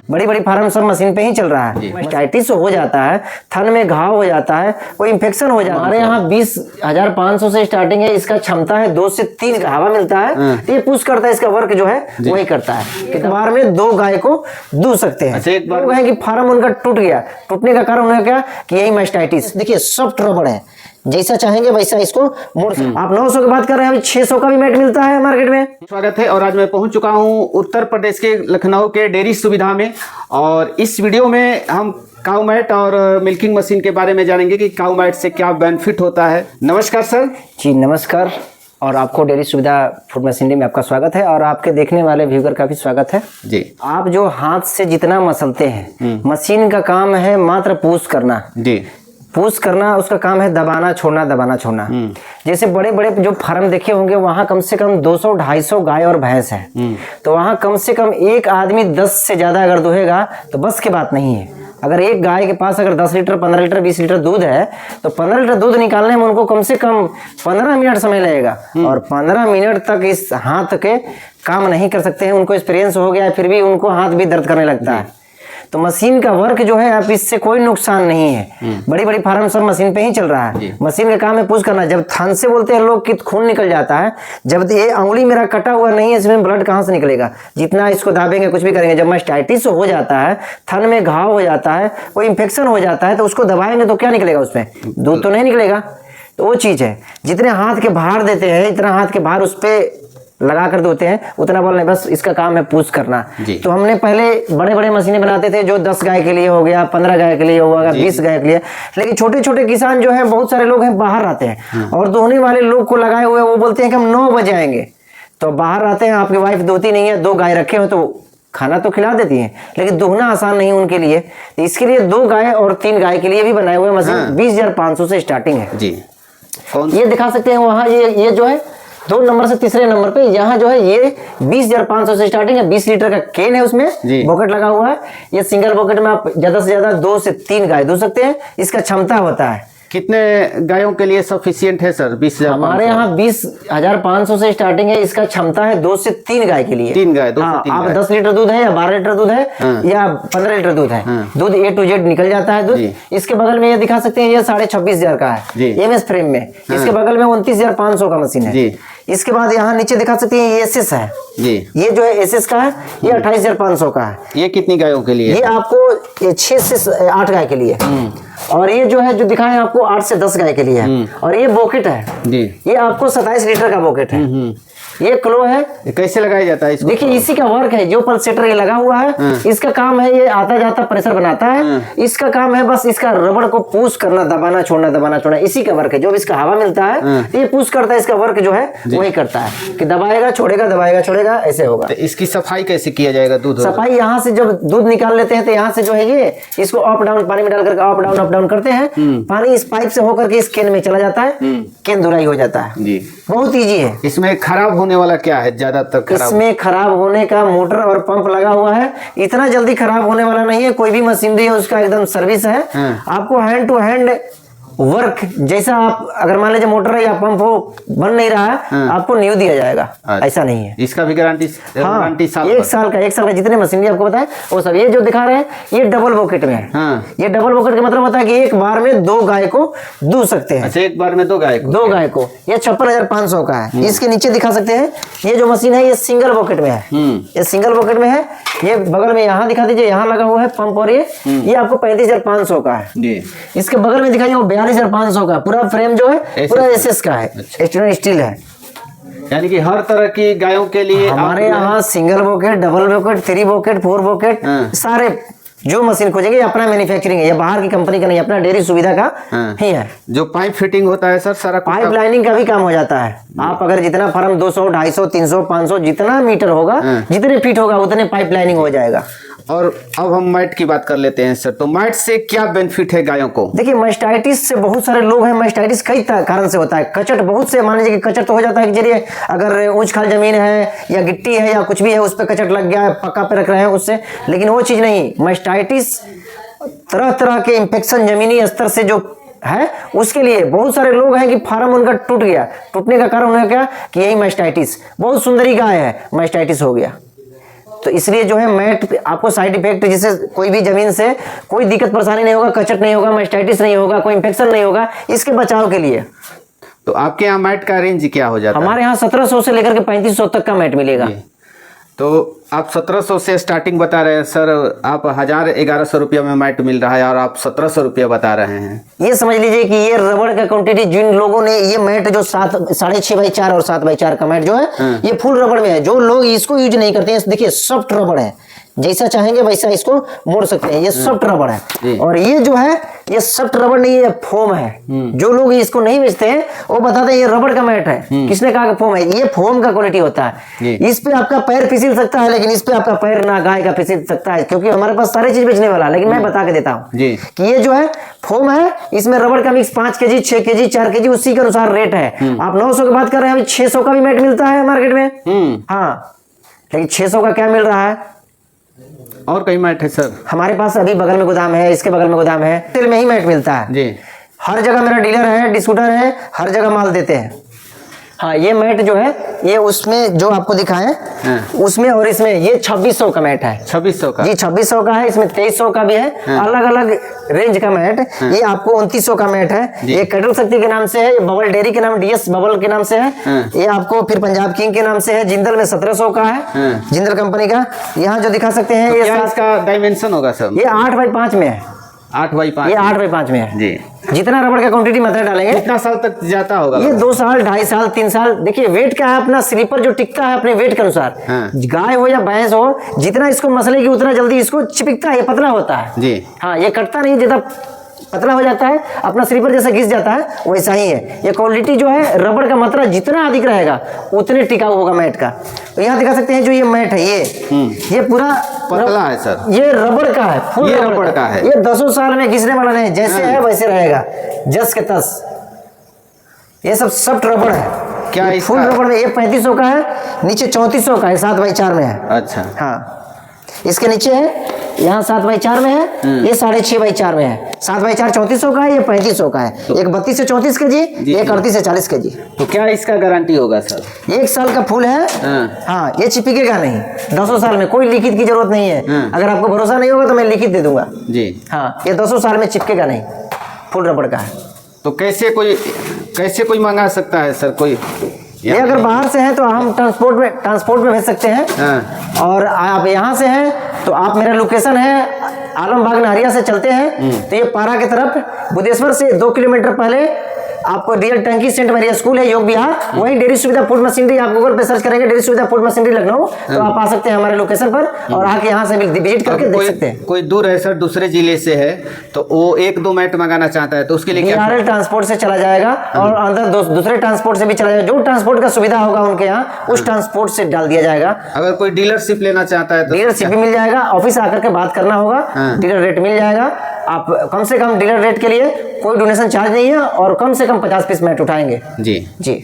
बड़ी बड़ी फार्म सब मशीन पे ही चल रहा है। मास्टाइटिस हो जाता है, थन में घाव हो जाता है, कोई इन्फेक्शन हो जाता है। हमारे यहाँ 20,500 से स्टार्टिंग है। इसका क्षमता है 2 से 3 का हवा मिलता है, तो ये पुश करता है, इसका वर्क जो है वही करता है। एक बार में 2 गाय को दूध सकते हैं। एक बार है कि फार्म उनका टूट गया, टूटने का कारण उन्हें क्या कि यही मास्टाइटिस। देखिए सॉफ्ट रबड़ है, जैसा चाहेंगे वैसा इसको मोड़। आप 900 की बात कर रहे हैं, अभी 600 का भी मैट मिलता है मार्केट में। स्वागत है। और आज मैं पहुंच चुका हूं उत्तर प्रदेश के लखनऊ के डेयरी सुविधा में, और इस वीडियो में हम काऊ मैट और मिल्किंग मशीन के बारे में जानेंगे कि काऊ मैट से क्या बेनिफिट होता है। नमस्कार सर। जी नमस्कार, और आपको डेयरी सुविधा फूड मशीनरी में आपका स्वागत है, और आपके देखने वाले व्यूअर का भी स्वागत है जी। आप जो हाथ से जितना मसलते हैं, मशीन का काम है मात्र पुश करना जी। पुश करना, उसका काम है दबाना छोड़ना, दबाना छोड़ना। जैसे बड़े बड़े जो फार्म देखे होंगे, वहां कम से कम 200-250 गाय और भैंस है, तो वहां कम से कम एक आदमी 10 से ज्यादा अगर दुहेगा तो बस की बात नहीं है। अगर एक गाय के पास अगर 10 लीटर, 15 लीटर, 20 लीटर दूध है, तो 15 लीटर दूध निकालने में उनको कम से कम 15 मिनट समय लगेगा, और 15 मिनट तक इस हाथ के काम नहीं कर सकते हैं। उनको एक्सपीरियंस हो गया है, फिर भी उनको हाथ भी दर्द करने लगता है। तो मशीन का वर्क जो है, अब इससे कोई नुकसान नहीं है। बड़ी बड़ी फार्म सब मशीन पे ही चल रहा है। मशीन का काम है पुश करना। जब थन से बोलते हैं लोग कि खून निकल जाता है, जब ये अंगुली मेरा कटा हुआ नहीं है, इसमें ब्लड कहाँ से निकलेगा? जितना इसको दाबेंगे, कुछ भी करेंगे, जब मास्टाइटिस हो जाता है, थन में घाव हो जाता है, कोई इन्फेक्शन हो जाता है, तो उसको दबाएंगे तो क्या निकलेगा? उसमें दूध तो नहीं निकलेगा। तो वो चीज है, जितने हाथ के भार देते हैं, इतना हाथ के भार उस पर लगा कर देते हैं, उतना बोल नहीं, बस इसका काम है पुश करना। तो हमने पहले बड़े बड़े मशीनें बनाते थे, जो 10 गाय के लिए हो गया, 15 गाय के लिए होगा, 20 गाय के लिए। लेकिन छोटे छोटे किसान जो है, बहुत सारे लोग हैं बाहर आते हैं, और दोहने वाले लोग को लगाए हुए, वो बोलते हैं कि हम 9 बजे आएंगे। तो बाहर आते हैं, आपकी वाइफ दोती नहीं है, 2 गाय रखे हो तो खाना तो खिला देती है, लेकिन दोहना आसान नहीं है उनके लिए। तो इसके लिए 2 गाय और 3 गाय के लिए भी बनाए हुए मशीन 20,500 से स्टार्टिंग है जी। ये दिखा सकते हैं वहाँ, ये जो है 2 नंबर से तीसरे नंबर पे, यहाँ जो है ये 20,500 से स्टार्टिंग है। 20 लीटर का केन है, उसमें बॉकेट लगा हुआ है। ये सिंगल बॉकेट में आप ज्यादा से ज्यादा 2 से 3 गाय दूध सकते हैं। इसका क्षमता होता है। कितने गायों के लिए सफिशिएंट है सर? 20,000। हमारे यहाँ 20,500 से स्टार्टिंग है। इसका क्षमता है 2 से 3 गाय के लिए। 3 गाय, 2 से 3 आप 10 लीटर दूध है या 12 लीटर दूध है या 15 लीटर दूध है, दूध A to Z निकल जाता है दूध। इसके बगल में ये दिखा सकते हैं, ये 26,500 का है MS फ्रेम में। इसके बगल में 29,500 का मशीन है। इसके बाद यहाँ नीचे दिखा सकते हैं, ये SS है जी। ये जो है SS का है, ये 28,500 का है। ये कितनी गायों के लिए? ये आपको 6 से 8 गाय के लिए। और ये जो है, जो दिखाए आपको 8 से 10 गाय के लिए है। और ये बॉकेट है जी। ये आपको 27 लीटर का बॉकेट है। ये क्लो है। ये कैसे लगाया जाता है इसको? देखिए इसी का वर्क है, जो पल्सेटर ये लगा हुआ है, इसका काम है, ये आता जाता प्रेशर बनाता है। इसका काम है बस इसका रबड़ को पुश करना, दबाना छोड़ना, दबाना छोड़ना, इसी का वर्क है। जो इसका हवा मिलता है, ये पुश करता है, इसका वर्क जो है वही करता है कि दबाएगा छोड़ेगा, दबाएगा छोड़ेगा, ऐसे होगा। तो इसकी सफाई कैसे किया जाएगा? दूध सफाई यहाँ से जब दूध निकाल लेते हैं, तो यहाँ से जो है ये इसको अप डाउन पानी में डाल करके अप डाउन करते हैं। पानी इस पाइप से होकर के इस केन में चला जाता है, केन धुलाई हो जाता है जी। बहुत ईजी है। इसमें खराब होने वाला क्या है? ज्यादातर इसमें खराब होने का मोटर और पंप लगा हुआ है। इतना जल्दी खराब होने वाला नहीं है। कोई भी मशीनरी है उसका एकदम सर्विस है। आपको हैंड टू हैंड वर्क, जैसा आप अगर मान लीजिए मोटर या पंप हो बन नहीं रहा है, आपको न्यू दिया जाएगा। ऐसा नहीं है। इसका भी गारंटी साल 1 साल का 1 साल का जितने मशीनरी आपको बताए वो सब। ये जो दिखा रहे हैं, ये डबल बॉकेट में है। ये डबल बॉकेट का मतलब होता है कि एक बार में 2 गाय को दूध सकते हैं। अच्छा, एक बार में 2 गाय को? 2 गाय को। ये 56,500 का है। इसके नीचे दिखा सकते हैं, ये जो मशीन है, ये सिंगल बॉकेट में है। ये सिंगल बॉकेट में है। ये बगल में यहाँ दिखा दीजिए, यहाँ लगा हुआ है पंप, और ये आपको 35,500 का है। इसके बगल में दिखाइए, वो 42,500 का। पूरा फ्रेम जो है पूरा SS का है, स्टेनलेस स्टील है। यानी कि हर तरह की गायों के लिए हमारे यहाँ single bouquet, double bouquet, 3 bouquet, 4 bouquet, सारे जो मशीन खोजेंगे, अपना मैन्युफैक्चरिंग है, ये बाहर की कंपनी का नहीं, अपना डेयरी सुविधा का ही है। जो पाइप फिटिंग होता है सर, सारा पाइप लाइनिंग का भी काम हो जाता है। आप अगर जितना फार्म 200, 250, 300, 500 जितना मीटर होगा, जितने फीट होगा, उतने पाइप लाइनिंग हो जाएगा। और अब हम मैट की बात कर लेते हैं सर। तो मैट से क्या बेनिफिट है गायों को? देखिए मास्टाइटिस से बहुत सारे लोग हैं। मास्टाइटिस कई कारण से होता है। कचट बहुत से, मान लीजिए कि कचट तो हो जाता है कि चलिए अगर ऊंच खाल जमीन है या गिट्टी है या कुछ भी है, उस पर कचट लग गया है, पक्का पे रख रहे हैं उससे, लेकिन वो चीज नहीं। मास्टाइटिस तरह तरह के इन्फेक्शन जमीनी स्तर से जो है, उसके लिए बहुत सारे लोग हैं कि फार्म उनका टूट गया, टूटने का कारण उन्हें क्या कि यही मास्टाइटिस। बहुत सुंदरी गाय है, मास्टाइटिस हो गया, तो इसलिए जो है मैट आपको साइड इफेक्ट, जैसे कोई भी जमीन से कोई दिक्कत परेशानी नहीं होगा, कचट नहीं होगा, मास्टाइटिस नहीं होगा, कोई इंफेक्शन नहीं होगा, इसके बचाव के लिए। तो आपके यहाँ मैट का रेंज क्या हो जाता है? हमारे यहाँ 1700 से लेकर के 3500 तक का मैट मिलेगा। तो आप 1700 से स्टार्टिंग बता रहे हैं सर, आप 1000-1100 रुपया में मैट मिल रहा है और आप 1700 रुपया बता रहे हैं। ये समझ लीजिए कि ये रबड़ का क्वांटिटी, जिन लोगों ने ये मैट जो 6.5x4 और 7x4 का मैट जो है ये फुल रबड़ में है, जो लोग इसको यूज नहीं करते हैं, देखिए सॉफ्ट रबड़ है, जैसा चाहेंगे वैसा इसको मोड़ सकते हैं, ये सॉफ्ट रबड़ है। और ये जो है ये सॉफ्ट रबड़ नहीं है, फोम है। जो लोग इसको नहीं बेचते हैं वो बताते हैं ये रबड़ का मैट है, किसने कहा कि फोम है? ये फोम का क्वालिटी होता है। इस पे आपका पैर फिसल सकता है, लेकिन इस पे आपका पैर ना गाय का फिसल सकता है, क्योंकि हमारे पास सारी चीज बेचने वाला है। लेकिन मैं बता के देता हूँ कि ये जो है फोम है, इसमें रबड़ का मिक्स 5 kg, 6 kg, 4 kg उसी के अनुसार रेट है। आप 900 की बात कर रहे हैं, अभी 600 का भी मैट मिलता है मार्केट में। हाँ, लेकिन 600 का क्या मिल रहा है? और कई मैट है सर? हमारे पास अभी बगल में गोदाम है, इसके बगल में गोदाम है, तेल में ही मैट मिलता है जी। हर जगह मेरा डीलर है, डिस्ट्रीब्यूटर है, हर जगह माल देते हैं। हाँ, ये मैट जो है ये उसमें जो आपको दिखाएं उसमें और इसमें ये 2600 का मैट है। 2600 का? जी 2600 का है, इसमें 2300 का भी है, अलग अलग रेंज का मैट। ये आपको 2900 का मैट है। ये कैटल शक्ति के नाम से है, ये बबल डेयरी के नाम, DS बबल के नाम से है। ये आपको फिर पंजाब किंग के नाम से है, जिंदल में 1700 का है, जिंदल कंपनी का। यहाँ जो दिखा सकते हैं, तो ये क्या इसका डायमेंशन होगा सर? ये 8x5 में है। 8x5? ये 8x5 में है जी। जितना रबड़ का क्वांटिटी मात्रा डालेंगे। कितना साल तक जाता होगा? ये 2 साल, 2.5 साल, 3 साल। देखिए वेट क्या है, अपना स्लीपर जो टिकता है अपने वेट के अनुसार। गाय हो या भैंस हो, जितना इसको मसलेगी उतना जल्दी इसको चिपकता है, ये पतला होता है जी। हाँ, ये कटता नहीं, जितना पतला हो जाता है, अपना स्लीपर जैसा घिस जाता है वैसा ही है। ये क्वालिटी जो है रबड़ का मात्रा जितना अधिक रहेगा उतने टिकाऊ होगा मैट का। तो यहाँ दिखा सकते हैं जो ये मैट है ये पूरा पतला है सर, ये रबड़ का है, फुल ये रबड़ का है। ये 10 साल में घिसने वाला नहीं, जैसे है वैसे रहेगा, जस के तस। ये सब सॉफ्ट रबड़ है। क्या फुल रबड़ में ये 3500 का है, नीचे 3400 का है, 7x4 में है। अच्छा। हाँ, इसके नीचे है, यहाँ 7x4 में है, ये 6.5x4 में है। 7x4 3400 का है, ये 3500 का है। एक 32 से 34 kg, एक 38 से 40 kg। तो क्या इसका गारंटी होगा सर? 1 साल का फूल है। हाँ, ये चिपकेगा नहीं 10 साल में, कोई लिखित की जरूरत नहीं है। अगर आपको भरोसा नहीं होगा तो मैं लिखित दे दूंगा जी। हाँ, ये 10 साल में चिपकेगा नहीं, फुल रबड़ का है। तो कैसे कोई मंगा सकता है सर? कोई ये अगर बाहर से है तो हम ट्रांसपोर्ट में भेज सकते हैं। और आप यहाँ से हैं तो आप, मेरा लोकेशन है आलमबाग नहरिया से चलते हैं तो ये पारा की तरफ बुधेश्वर से 2 किलोमीटर पहले आपको रियल टंकी सेंट मैरिया स्कूल है, योग विहार, वहीं डेयरी सुविधा फूड मशीनरी, आप गूगल पे सर्च करेंगे डेयरी सुविधा फूड मशीनरी लखनऊ, तो आप आ सकते हैं हमारे लोकेशन पर और आके यहाँ से विजिट करके देख सकते हैं। कोई दूर है सर, दूसरे जिले से है, तो वो 1-2 मैट मंगाना चाहता है तो उसके लिए क्या? DRL ट्रांसपोर्ट से चला जाएगा और अंदर दूसरे ट्रांसपोर्ट से भी चला जाएगा, जो ट्रांसपोर्ट का सुविधा होगा उनके यहाँ उस ट्रांसपोर्ट से डाल दिया जाएगा। अगर कोई डीलरशिप लेना चाहता है तो डीलरशिप भी मिल जाएगा, ऑफिस आकर के बात करना होगा, डीलर रेट मिल जाएगा। आप कम से कम डीलर रेट के लिए कोई डोनेशन चार्ज नहीं है और कम से कम 50 पीस मैट उठाएंगे। जी।